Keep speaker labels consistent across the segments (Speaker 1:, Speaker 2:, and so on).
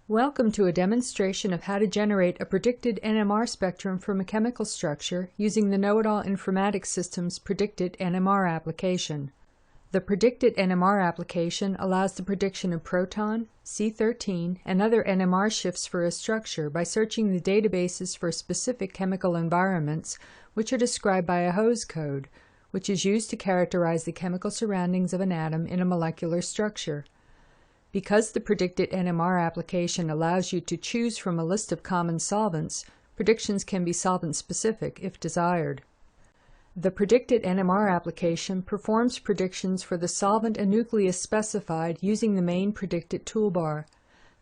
Speaker 1: Welcome to a demonstration of how to generate a predicted NMR spectrum from a chemical structure using the KnowItAll Informatics System's PredictIt NMR application. The PredictIt NMR application allows the prediction of proton, C13, and other NMR shifts for a structure by searching the databases for specific chemical environments, which are described by a hose code, which is used to characterize the chemical surroundings of an atom in a molecular structure. Because the PredictIt NMR application allows you to choose from a list of common solvents, predictions can be solvent-specific if desired. The PredictIt NMR application performs predictions for the solvent and nucleus specified using the main PredictIt toolbar.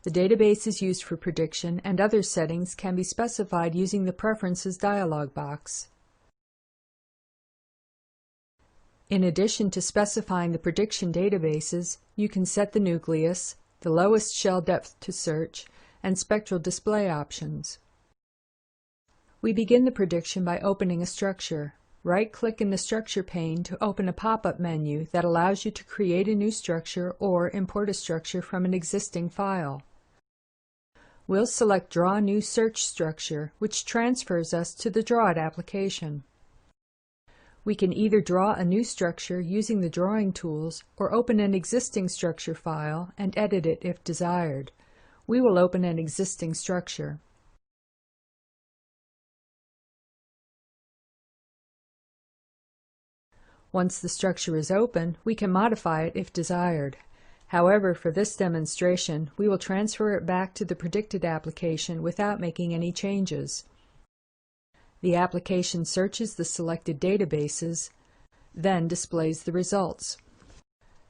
Speaker 1: The databases used for prediction and other settings can be specified using the Preferences dialog box. In addition to specifying the prediction databases, you can set the nucleus, the lowest shell depth to search, and spectral display options. We begin the prediction by opening a structure. Right-click in the Structure pane to open a pop-up menu that allows you to create a new structure or import a structure from an existing file. We'll select Draw New Search Structure, which transfers us to the Drawit application. We can either draw a new structure using the drawing tools or open an existing structure file and edit it if desired. We will open an existing structure. Once the structure is open, we can modify it if desired. However, for this demonstration, we will transfer it back to the PredictIt application without making any changes. The application searches the selected databases, then displays the results.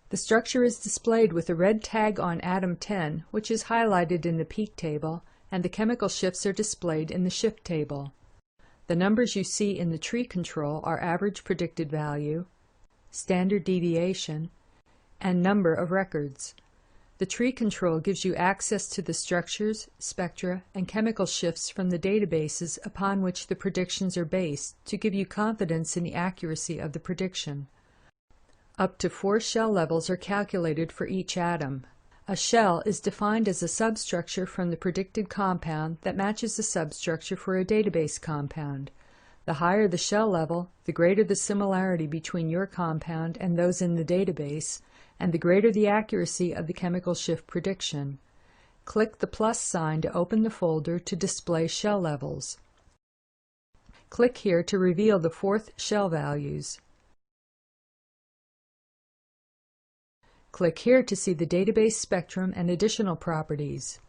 Speaker 1: The structure is displayed with a red tag on atom 10, which is highlighted in the peak table, and the chemical shifts are displayed in the shift table. The numbers you see in the tree control are average predicted value, standard deviation, and number of records. The tree control gives you access to the structures, spectra, and chemical shifts from the databases upon which the predictions are based to give you confidence in the accuracy of the prediction. Up to 4 shell levels are calculated for each atom. A shell is defined as a substructure from the predicted compound that matches the substructure for a database compound. The higher the shell level, the greater the similarity between your compound and those in the database, and the greater the accuracy of the chemical shift prediction. Click the plus sign to open the folder to display shell levels. Click here to reveal the 4th shell values. Click here to see the database spectrum and additional properties.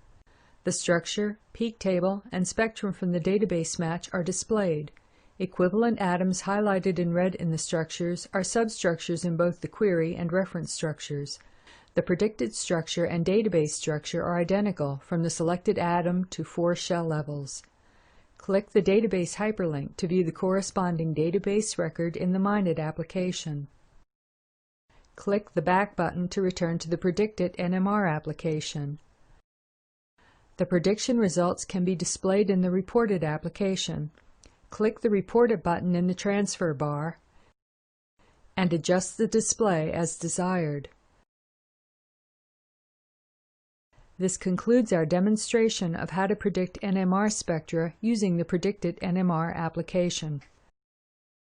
Speaker 1: The structure, peak table, and spectrum from the database match are displayed. Equivalent atoms highlighted in red in the structures are substructures in both the query and reference structures. The predicted structure and database structure are identical from the selected atom to 4 shell levels. Click the database hyperlink to view the corresponding database record in the MindIt application. Click the back button to return to the PredictIt NMR application. The prediction results can be displayed in the Reported application. Click the Reported button in the transfer bar and adjust the display as desired. This concludes our demonstration of how to predict NMR spectra using the PredictIt NMR application.